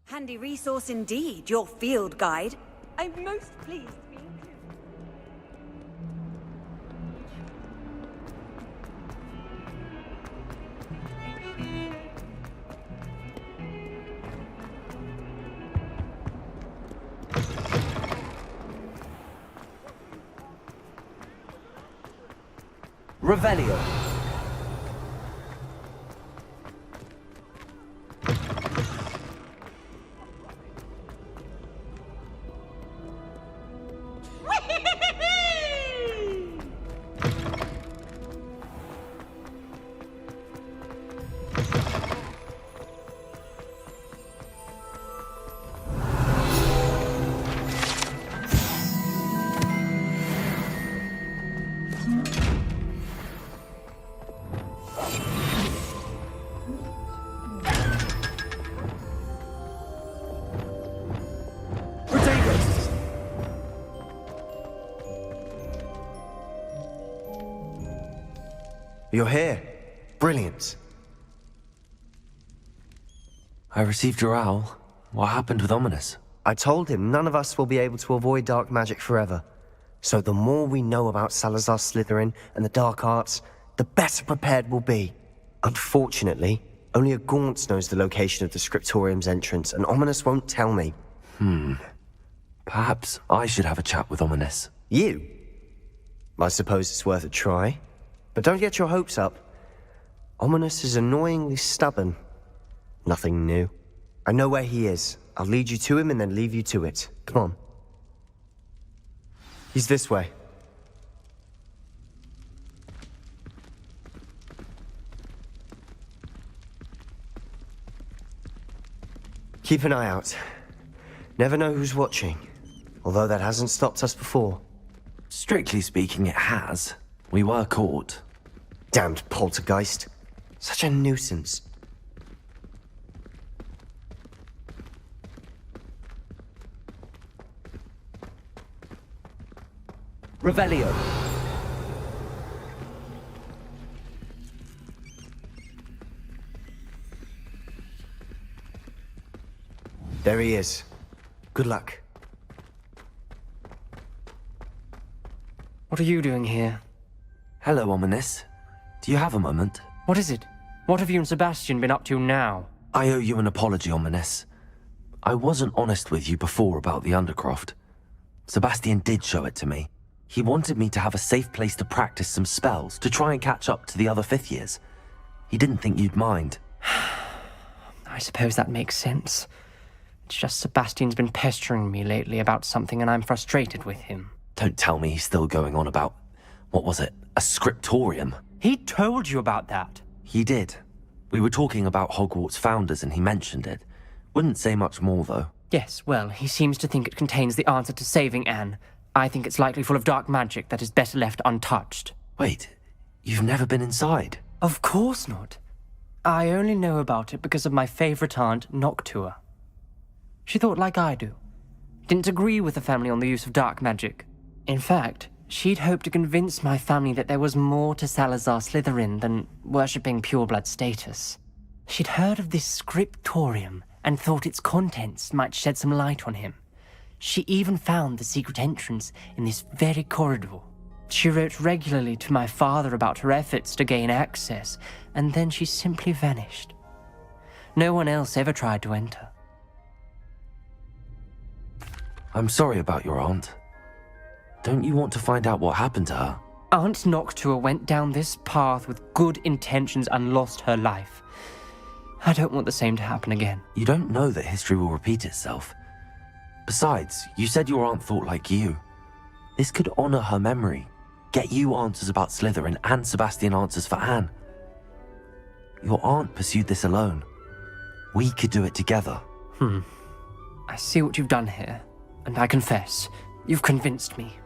Handy resource indeed, your field guide. I'm most pleased to be included. Revelio. You're here. Brilliant. I received your owl. What happened with Ominous? I told him none of us will be able to avoid dark magic forever. So the more we know about Salazar Slytherin and the dark arts, the better prepared we'll be. Unfortunately, only a Gaunt knows the location of the Scriptorium's entrance, and Ominous won't tell me. Perhaps I should have a chat with Ominous. You? I suppose it's worth a try. But don't get your hopes up. Ominous is annoyingly stubborn. Nothing new. I know where he is. I'll lead you to him and then leave you to it. Come on. He's this way. Keep an eye out. Never know who's watching. Although that hasn't stopped us before. Strictly speaking, it has. We were caught. Damned poltergeist. Such a nuisance. Revelio. There he is. Good luck. What are you doing here? Hello, Ominous. Do you have a moment? What is it? What have you and Sebastian been up to now? I owe you an apology, Ominous. I wasn't honest with you before about the Undercroft. Sebastian did show it to me. He wanted me to have a safe place to practice some spells, to try and catch up to the other fifth years. He didn't think you'd mind. I suppose that makes sense. It's just Sebastian's been pestering me lately about something and I'm frustrated with him. Don't tell me he's still going on about, what was it, a scriptorium? He told you about that. He did. We were talking about Hogwarts founders and he mentioned it. Wouldn't say much more, though. Yes, well, he seems to think it contains the answer to saving Anne. I think it's likely full of dark magic that is better left untouched. Wait, you've never been inside? Of course not. I only know about it because of my favorite aunt, Noctua. She thought like I do. Didn't agree with the family on the use of dark magic. In fact, she'd hoped to convince my family that there was more to Salazar Slytherin than worshipping pureblood status. She'd heard of this scriptorium and thought its contents might shed some light on him. She even found the secret entrance in this very corridor. She wrote regularly to my father about her efforts to gain access, and then she simply vanished. No one else ever tried to enter. I'm sorry about your aunt. Don't you want to find out what happened to her? Aunt Noctua went down this path with good intentions and lost her life. I don't want the same to happen again. You don't know that history will repeat itself. Besides, you said your aunt thought like you. This could honor her memory, get you answers about Slytherin and Sebastian answers for Anne. Your aunt pursued this alone. We could do it together. I see what you've done here, and I confess, you've convinced me.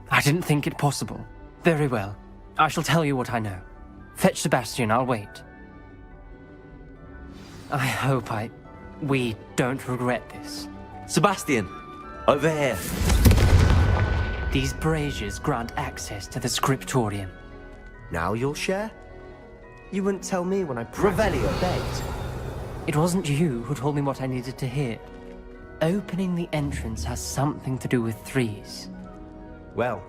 I didn't think it possible. Very well. I shall tell you what I know. Fetch Sebastian, I'll wait. I hope we don't regret this. Sebastian, over here. These braziers grant access to the scriptorium. Now you'll share? You wouldn't tell me when I practically begged. It wasn't you who told me what I needed to hear. Opening the entrance has something to do with threes. Well,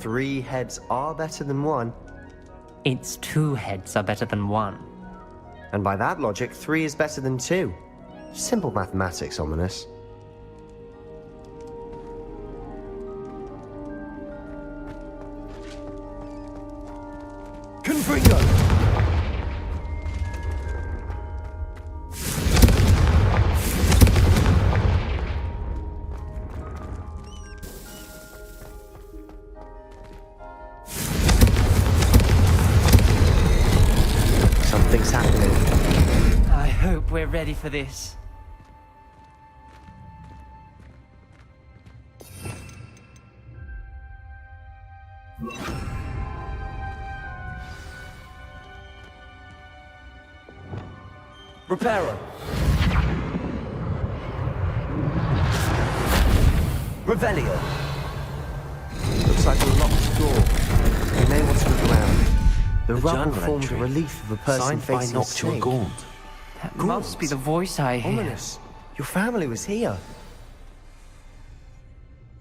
3 heads are better than 1. Its 2 heads are better than 1. And by that logic, 3 is better than 2. Simple mathematics, Ominous. Confringo! Something's happening. I hope we're ready for this. Reparo! Revelio! Looks like a locked door. We may want to look around. The rubble journal formed entry. a relief of a person Signed by facing a Noctua snake. Gaunt. That must be the voice I hear. Ominous. Your family was here.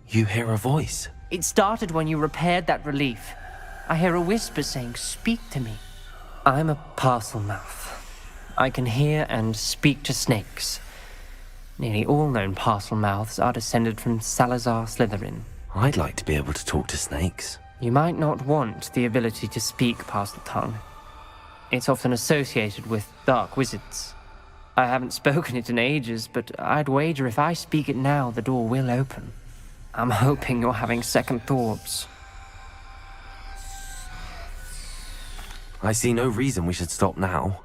You hear a voice. It started when you repaired that relief. I hear a whisper saying, "Speak to me." I'm a parcel mouth. I can hear and speak to snakes. Nearly all known parcel mouths are descended from Salazar Slytherin. I'd like to be able to talk to snakes. You might not want the ability to speak past the tongue. It's often associated with dark wizards. I haven't spoken it in ages, but I'd wager if I speak it now, the door will open. I'm hoping you're having second thoughts. I see no reason we should stop now.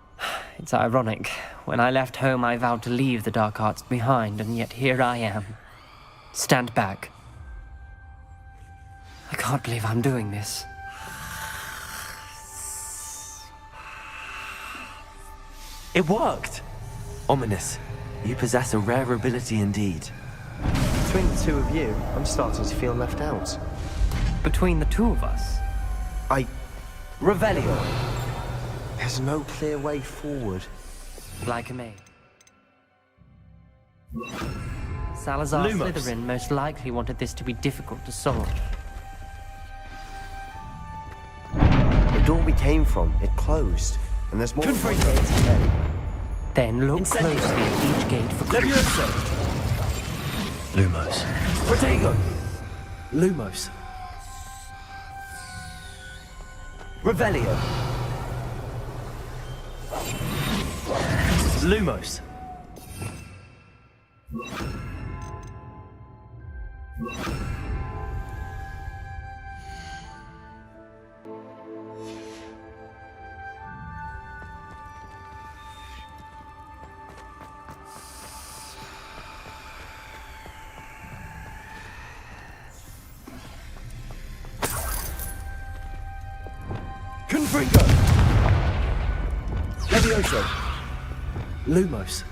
It's ironic. When I left home, I vowed to leave the dark arts behind, and yet here I am. Stand back. I can't believe I'm doing this. It worked! Ominous, you possess a rare ability indeed. Between the 2 of you, I'm starting to feel left out. Between the 2 of us, Revelio! There's no clear way forward. like a maid. Salazar Lumos. Slytherin most likely wanted this to be difficult to solve. The door we came from, it closed. And there's more than one gate ahead. Then look closely at each gate for clues. Levioso! Lumos. Protego! Lumos. Revelio. Lumos. Confringo! Levioso! Lumos.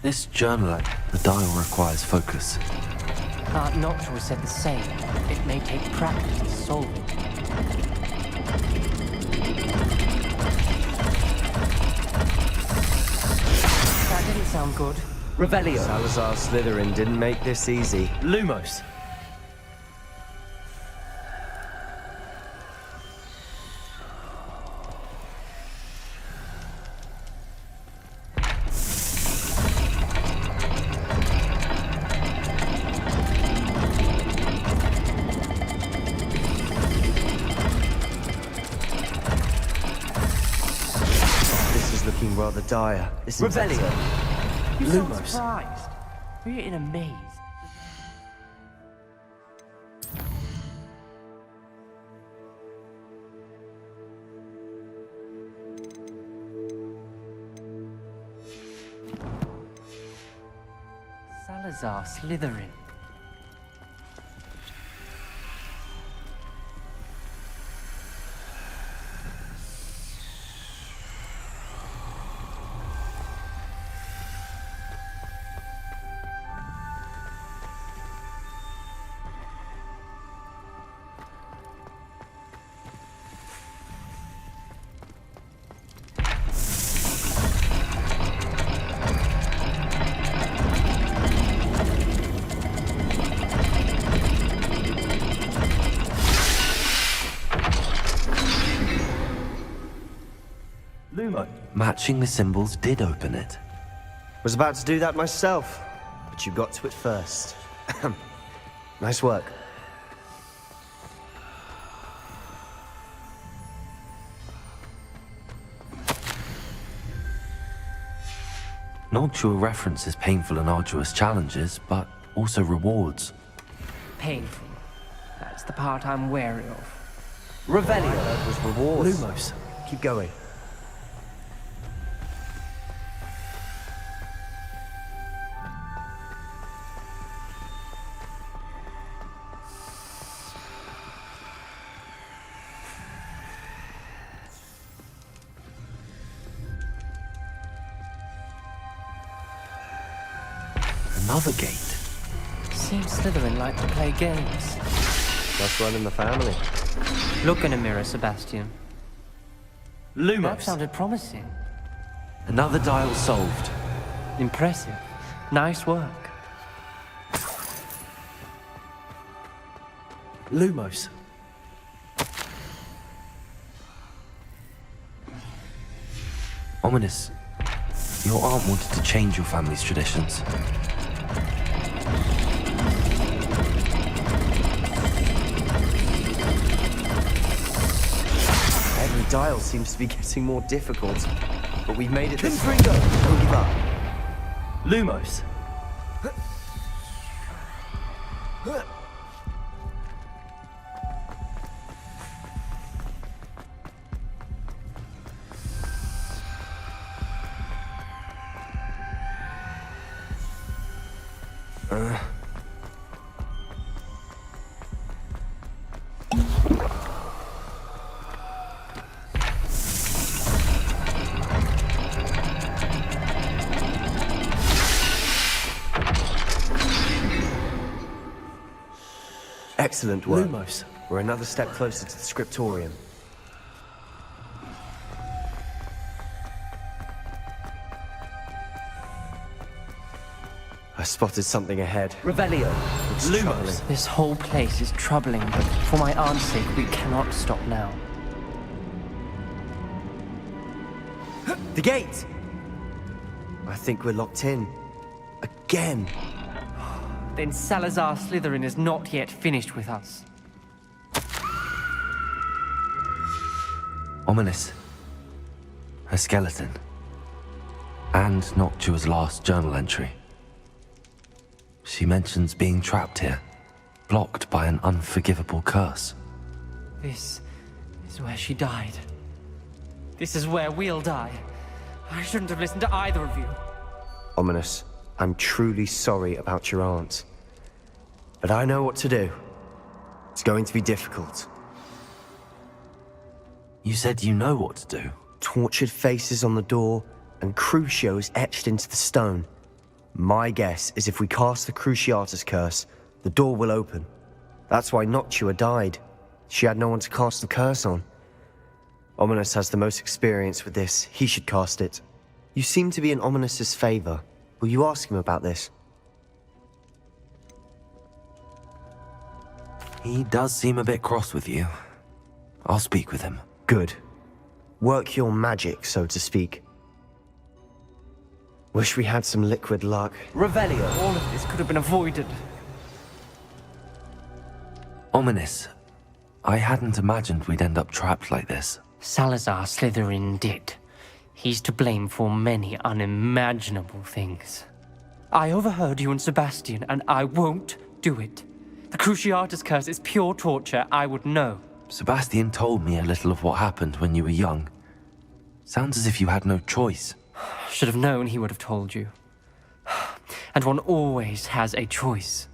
This journal, the dial requires focus. Art Noctua said the same. It may take practice to solve it. That didn't sound good. Revelio. Salazar Slytherin didn't make this easy. Lumos. This is looking rather dire, isn't it? Revelio. You sound Lumos. surprised. We're in a maze. Salazar Slytherin. Matching the symbols did open it. Was about to do that myself, but you got to it first. Nice work. Noctua references painful and arduous challenges, but also rewards. Painful. That's the part I'm wary of. Revelio. That was rewards. Lumos. Keep going. Another gate. Seems Slytherin like to play games. That's run in the family. Look in a mirror, Sebastian. That Lumos. sounded promising. Another dial solved. Impressive. Nice work. Lumos. Ominous. Your aunt wanted to change your family's traditions. Every dial seems to be getting more difficult, but we've made it this far. Don't give up. Lumos. Excellent work. Lumos. We're another step closer to the scriptorium. I spotted something ahead. Revelio. It's Lumos. troubling. This whole place is troubling, but for my aunt's sake, we cannot stop now. The gate! I think we're locked in. Again. Then Salazar Slytherin is not yet finished with us. Ominous. Her skeleton. And Noctua's last journal entry. She mentions being trapped here, blocked by an unforgivable curse. This is where she died. This is where we'll die. I shouldn't have listened to either of you. Ominous, I'm truly sorry about your aunt. But I know what to do. It's going to be difficult. You said you know what to do. Tortured faces on the door, and Crucios etched into the stone. My guess is if we cast the Cruciatus curse, the door will open. That's why Noctua died. She had no one to cast the curse on. Ominous has the most experience with this. He should cast it. You seem to be in Ominous's favor. Will you ask him about this? He does seem a bit cross with you. I'll speak with him. Good. Work your magic, so to speak. Wish we had some liquid luck. Revelio. All of this could have been avoided. Ominous. I hadn't imagined we'd end up trapped like this. Salazar Slytherin did. He's to blame for many unimaginable things. I overheard you and Sebastian, and I won't do it. The Cruciatus curse is pure torture, I would know. Sebastian told me a little of what happened when you were young. Sounds as if you had no choice. Should have known he would have told you. And one always has a choice.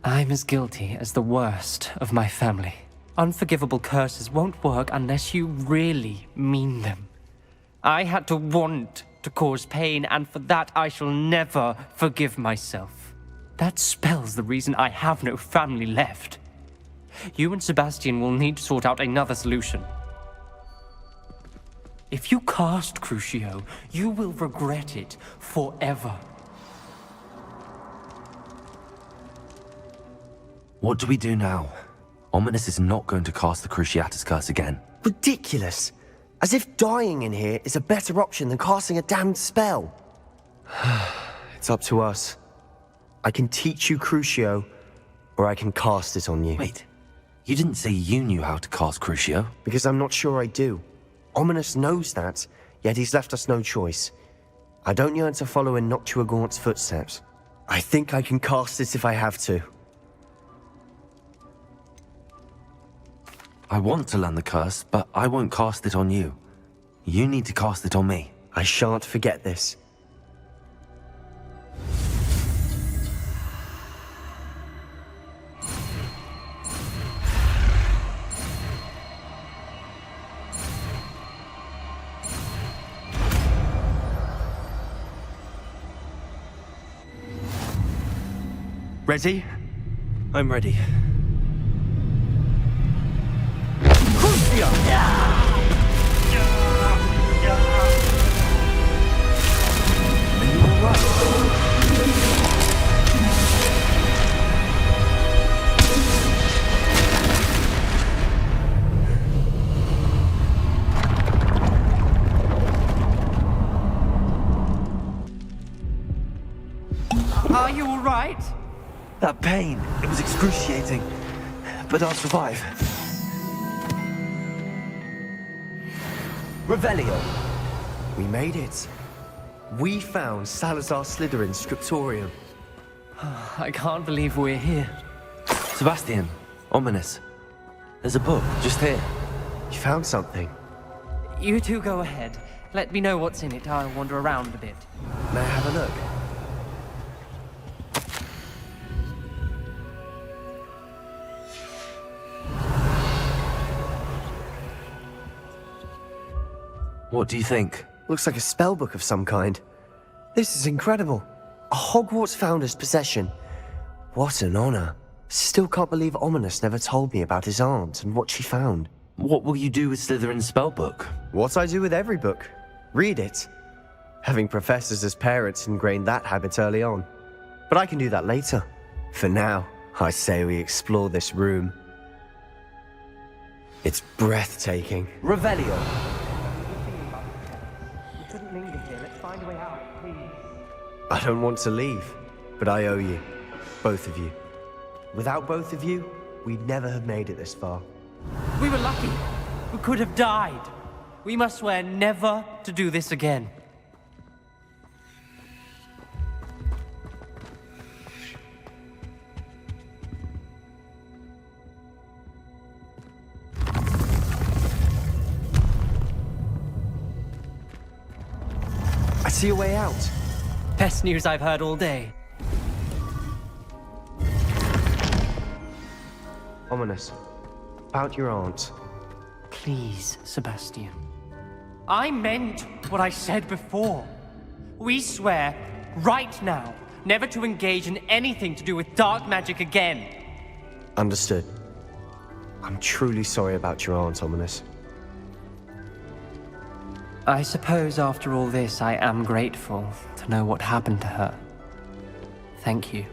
I'm as guilty as the worst of my family. Unforgivable curses won't work unless you really mean them. I had to want to cause pain, and for that I shall never forgive myself. That spells the reason I have no family left. You and Sebastian will need to sort out another solution. If you cast Crucio, you will regret it forever. What do we do now? Ominous is not going to cast the Cruciatus curse again. Ridiculous! As if dying in here is a better option than casting a damned spell. It's up to us. I can teach you Crucio, or I can cast it on you. Wait, you didn't say you knew how to cast Crucio. Because I'm not sure I do. Ominous knows that, yet he's left us no choice. I don't yearn to follow in Noctua Gaunt's footsteps. I think I can cast it if I have to. I want to learn the curse, but I won't cast it on you. You need to cast it on me. I shan't forget this. Ready? I'm ready. Are you all right? That pain, it was excruciating. But I'll survive. Revelio. We made it. We found Salazar Slytherin's scriptorium. I can't believe we're here. Sebastian, ominous. There's a book just here. You found something. You two go ahead. Let me know what's in it. I'll wander around a bit. May I have a look? What do you think? Looks like a spellbook of some kind. This is incredible. A Hogwarts founder's possession. What an honor. Still can't believe Ominous never told me about his aunt and what she found. What will you do with Slytherin's spellbook? What I do with every book. Read it. Having professors as parents ingrained that habit early on. But I can do that later. For now, I say we explore this room. It's breathtaking. Revelio. We couldn't linger here. Let's find a way out, please. I don't want to leave, but I owe you. Both of you. Without both of you, we'd never have made it this far. We were lucky. We could have died. We must swear never to do this again. I see a way out. Best news I've heard all day. Ominous. About your aunt. Please, Sebastian. I meant what I said before. We swear, right now, never to engage in anything to do with dark magic again. Understood. I'm truly sorry about your aunt, Ominous. I suppose after all this, I am grateful to know what happened to her. Thank you.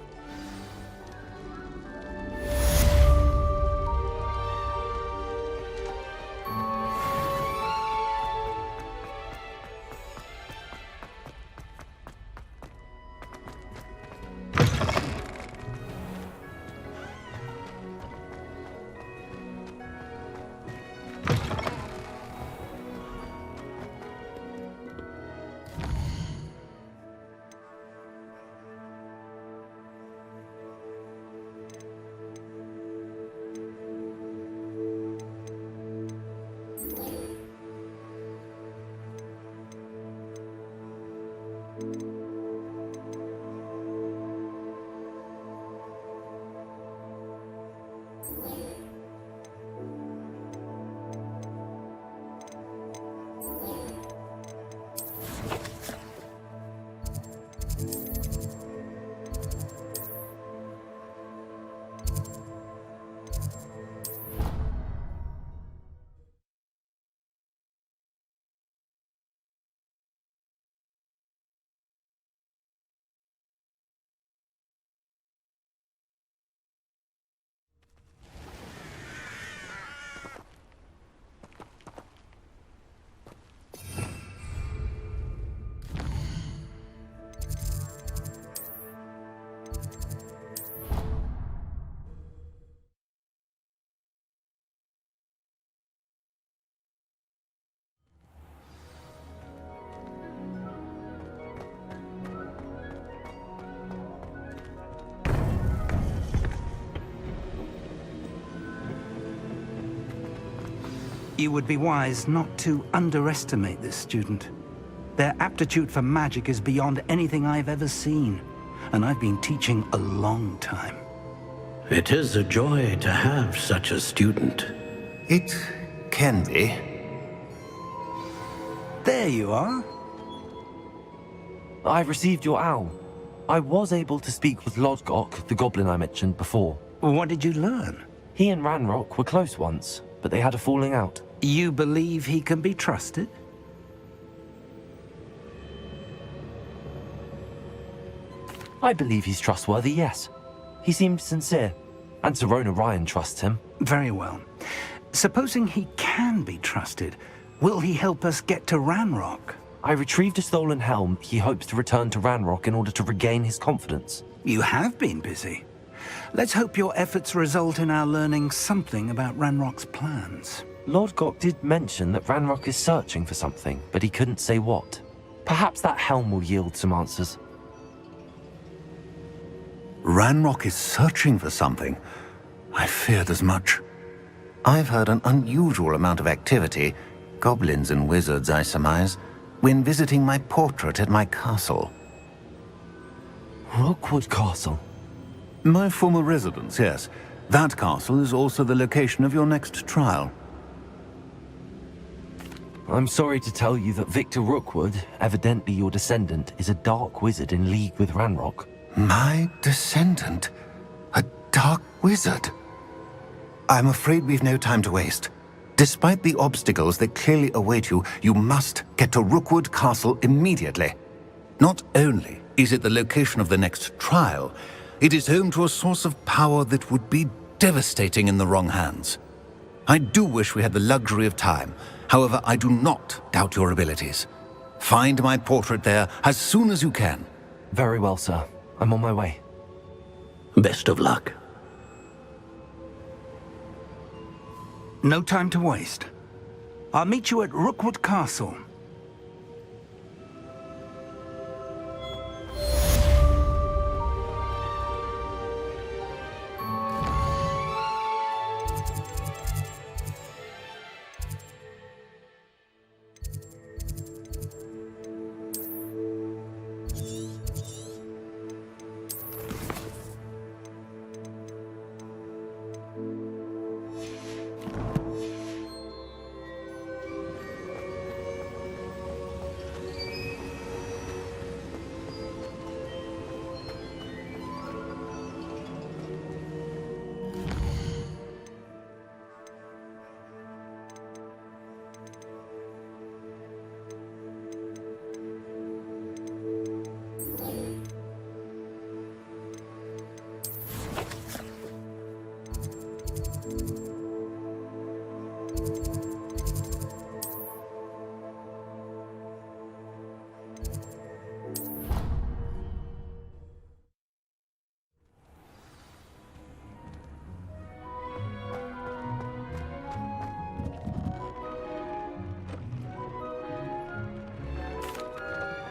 You would be wise not to underestimate this student. Their aptitude for magic is beyond anything I've ever seen, and I've been teaching a long time. It is a joy to have such a student. It can be. There you are. I've received your owl. I was able to speak with Lodgok, the goblin I mentioned before. What did you learn? He and Ranrock were close once, but they had a falling out. You believe he can be trusted? I believe he's trustworthy, yes. He seems sincere, and Serona Ryan trusts him. Very well. Supposing he can be trusted, will he help us get to Ranrock? I retrieved a stolen helm he hopes to return to Ranrock in order to regain his confidence. You have been busy. Let's hope your efforts result in our learning something about Ranrock's plans. Lodgok did mention that Ranrock is searching for something, but he couldn't say what. Perhaps that helm will yield some answers. Ranrock is searching for something. I feared as much. I've heard an unusual amount of activity, goblins and wizards, I surmise, when visiting my portrait at my castle. Rookwood Castle? My former residence, yes. That castle is also the location of your next trial. I'm sorry to tell you that Victor Rookwood, evidently your descendant, is a dark wizard in league with Ranrock. My descendant? A dark wizard? I'm afraid we've no time to waste. Despite the obstacles that clearly await you, you must get to Rookwood Castle immediately. Not only is it the location of the next trial, it is home to a source of power that would be devastating in the wrong hands. I do wish we had the luxury of time. However, I do not doubt your abilities. Find my portrait there as soon as you can. Very well, sir. I'm on my way. Best of luck. No time to waste. I'll meet you at Rookwood Castle.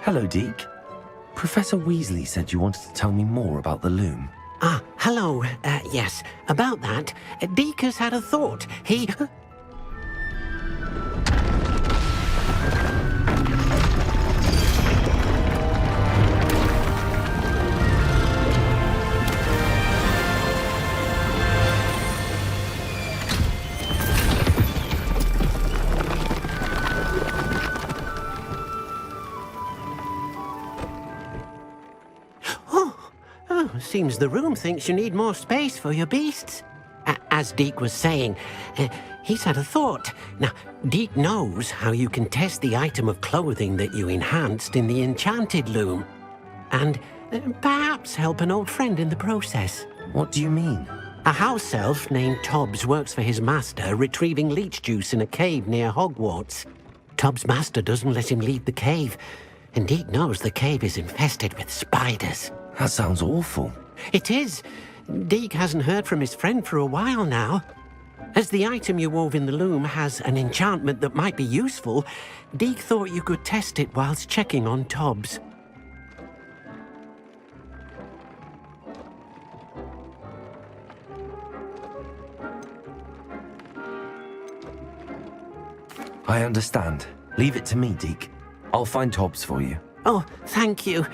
Hello, Deke. Professor Weasley said you wanted to tell me more about the loom. Ah, hello. Yes, about that, Deke has had a thought. He... Seems the room thinks you need more space for your beasts. As Deke was saying, he's had a thought. Now, Deke knows how you can test the item of clothing that you enhanced in the enchanted loom. And perhaps help an old friend in the process. What do you mean? A house elf named Тоббс works for his master, retrieving leech juice in a cave near Hogwarts. Тоббs' master doesn't let him leave the cave, and Deke knows the cave is infested with spiders. That sounds awful. It is. Deke hasn't heard from his friend for a while now. As the item you wove in the loom has an enchantment that might be useful, Deke thought you could test it whilst checking on Тоббс. I understand. Leave it to me, Deke. I'll find Тоббс for you. Oh, thank you.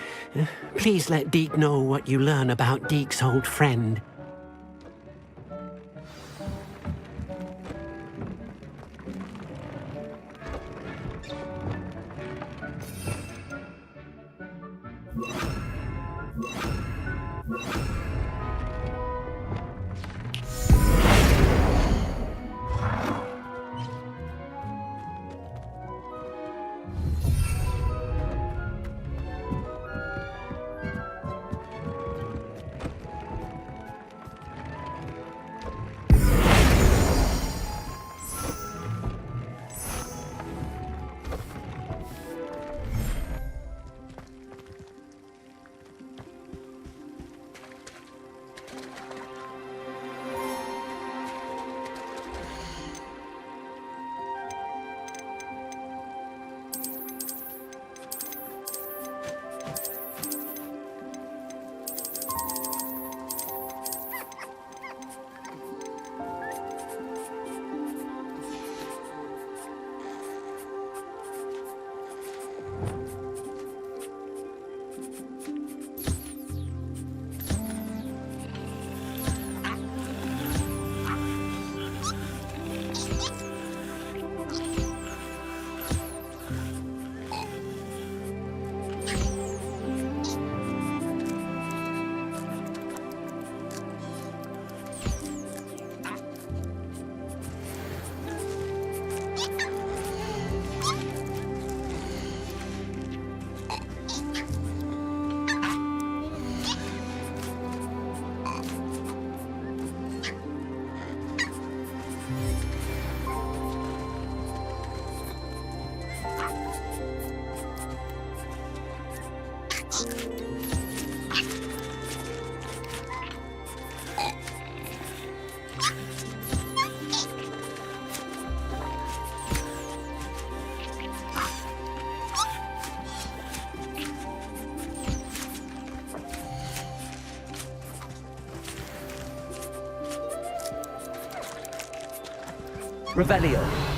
Please let Deke know what you learn about Deke's old friend. Revelio.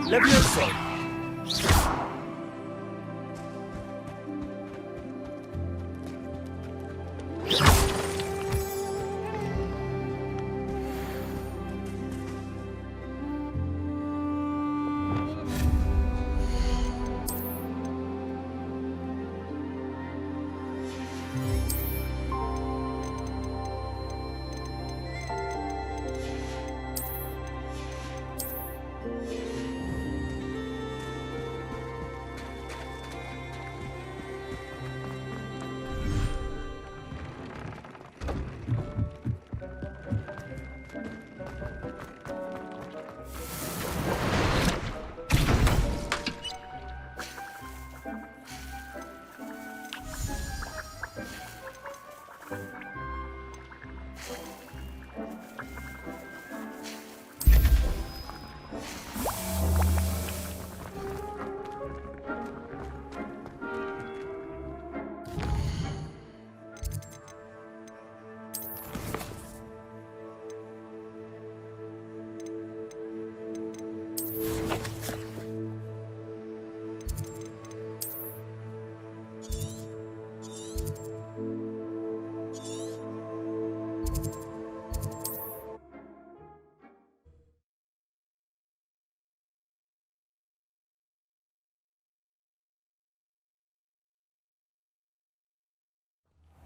Levioso!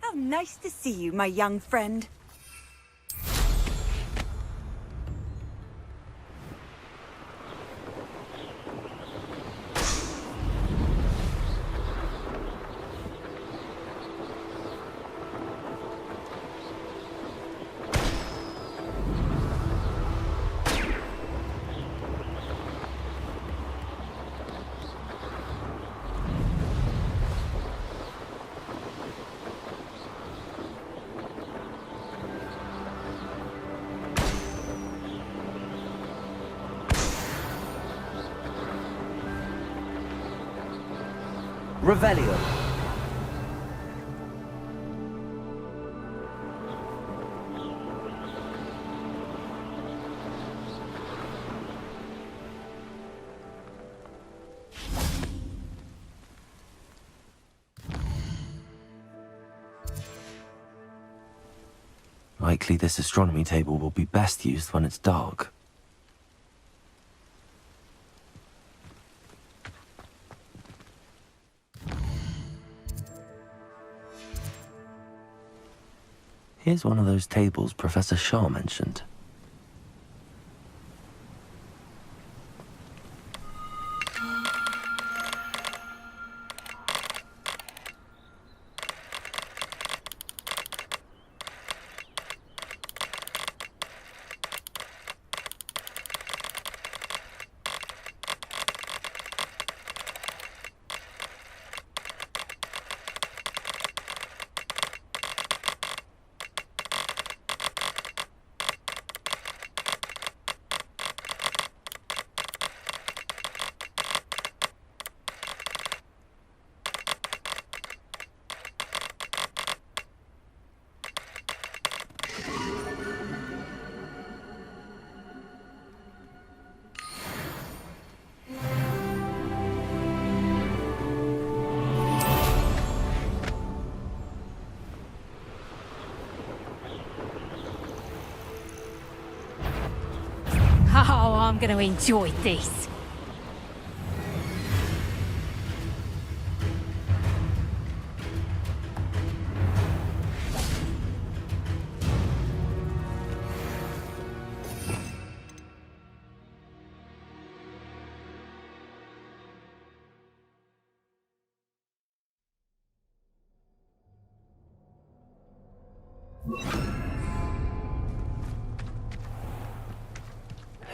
How nice to see you, my young friend. Revelio. Likely this astronomy table will be best used when it's dark. Here's one of those tables Professor Shaw mentioned. Oh, I'm gonna enjoy this.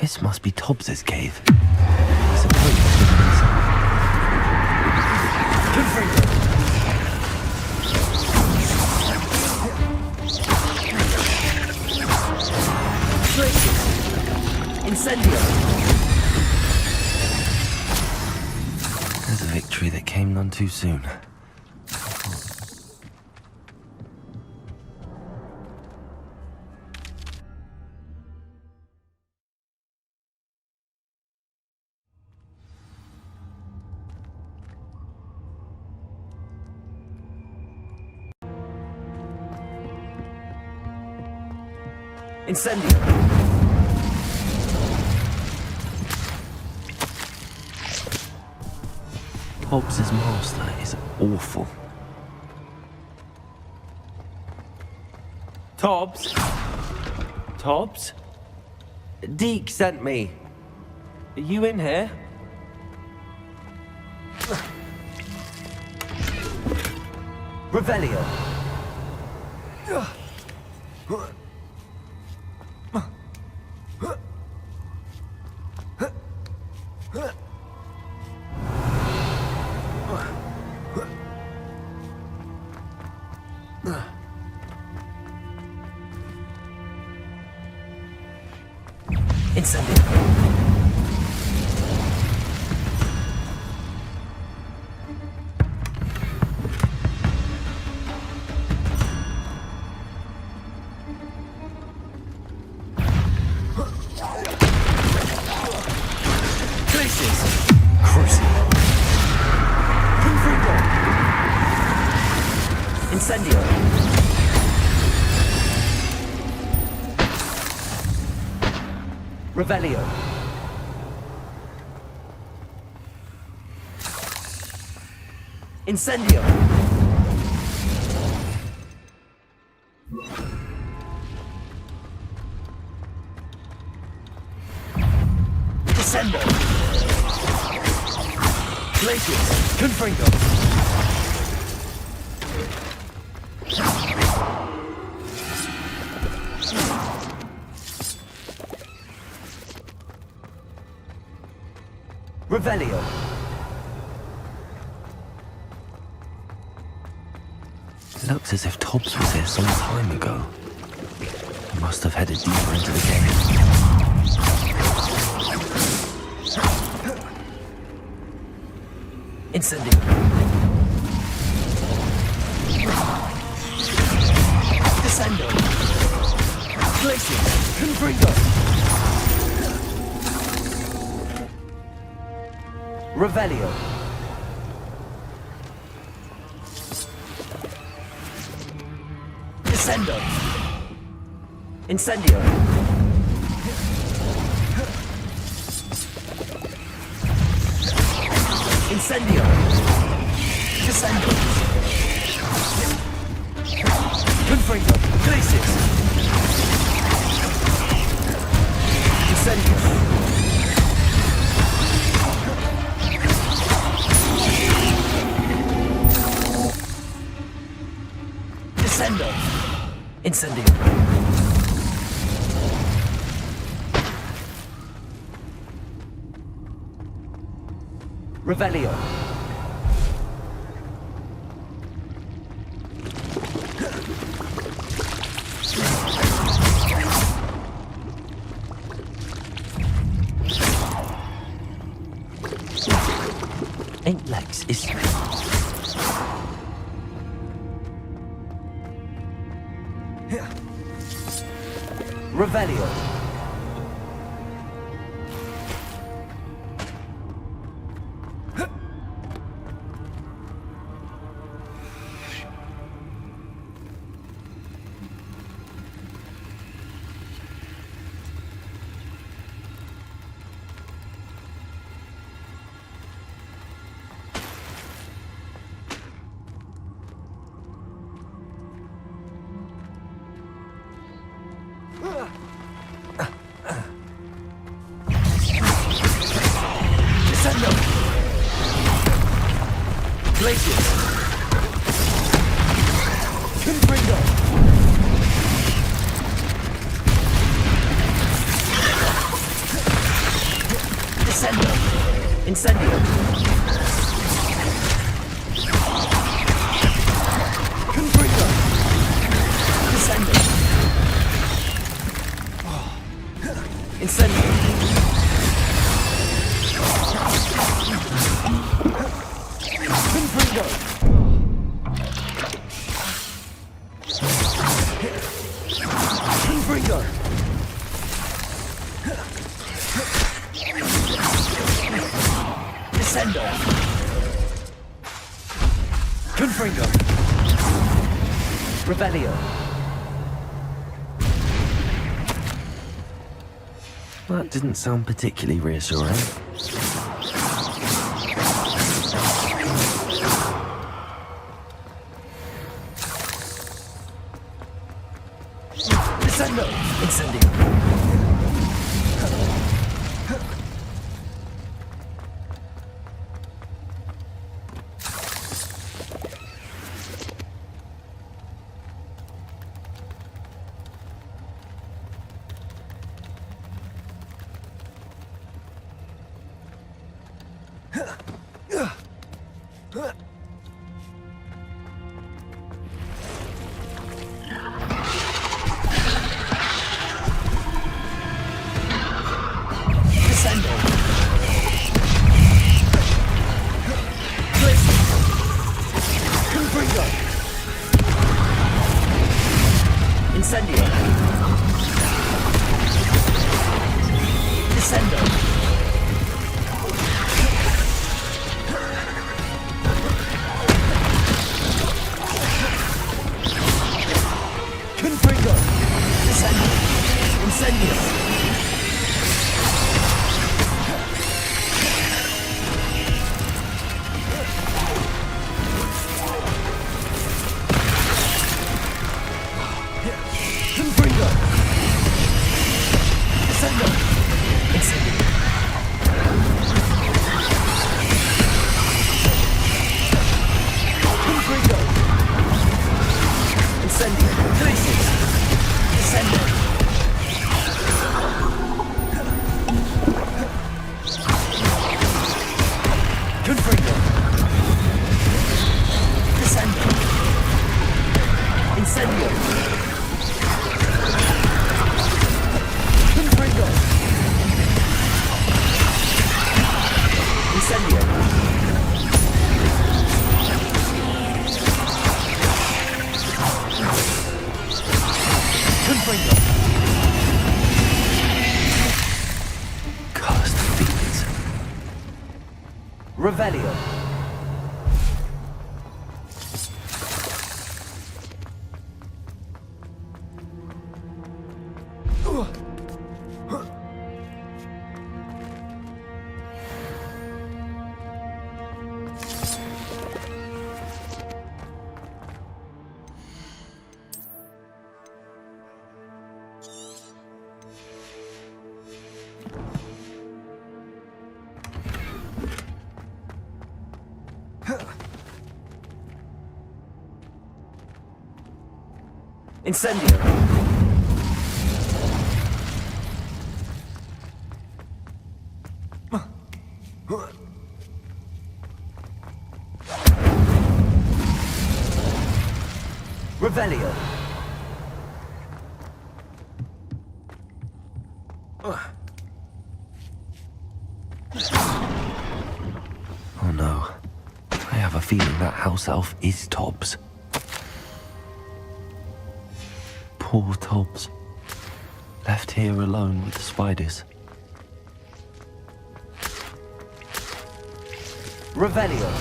This must be Тоббс's cave. I suppose it's hidden inside. Incendio! There's a victory that came none too soon. Incendio. Hobbs's master is awful. Tobbs? Tobbs? Deke sent me. Are you in here? Revelio. Incendio. Incendio. Revelio. Incendio. Descendo. Glacius. Confringo. Revelio. It looks as if Tobbs was here some time ago. He must have headed deeper into the game. Incendio. Descendo. Glacius. Confringo. Revelio. Descendo. Incendio. Incendio. Descendo. Confringo. Glacius. Incendio. Descendo. Incendio. Revelio. Ain't legs, is Revelio. Glacius. Confringo. Descendo. Incendio. Confringo. Descendo. Incendio. Confringo. Confringo. Descendo. Confringo. Revelio. That didn't sound particularly reassuring. Descendo! Incendio! Incendio! Descendo! Confringo! Descendo! Incendio! Cursed fiends. Revelio. Incendio! Revelio! Oh no. I have a feeling that house elf is Тоббс. Poor Тоббs. Left here alone with the spiders. Revelio!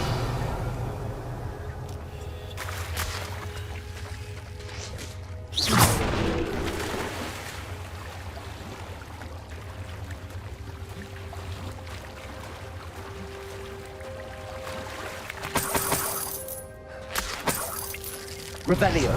Revelio!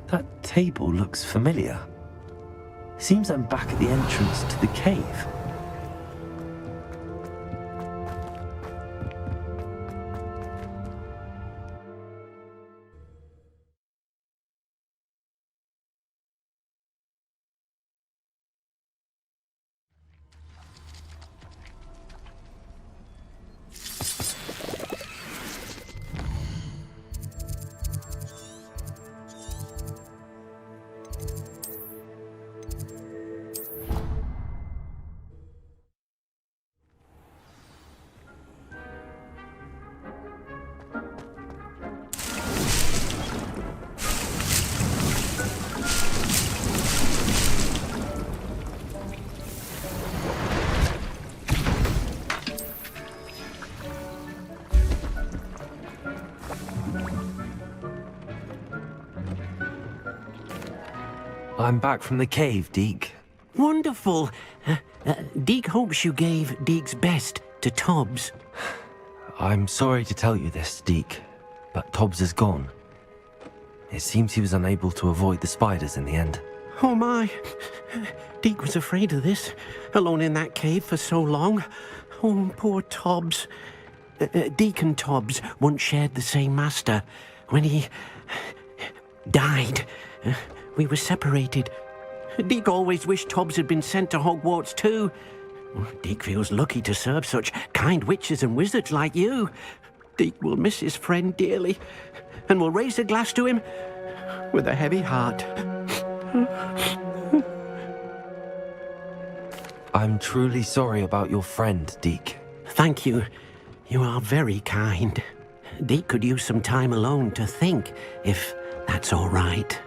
That table looks familiar. Seems I'm back at the entrance to the cave. I'm back from the cave, Deke. Wonderful. Deke hopes you gave Deke's best to Tobbs. I'm sorry to tell you this, Deke, but Tobbs is gone. It seems he was unable to avoid the spiders in the end. Oh my. Deke was afraid of this, alone in that cave for so long. Oh, poor Tobbs. Deke and Tobbs once shared the same master. When he died, we were separated. Deke always wished Tobbs had been sent to Hogwarts too. Deke feels lucky to serve such kind witches and wizards like you. Deke will miss his friend dearly, and will raise a glass to him with a heavy heart. I'm truly sorry about your friend, Deke. Thank you. You are very kind. Deke could use some time alone to think, if that's all right.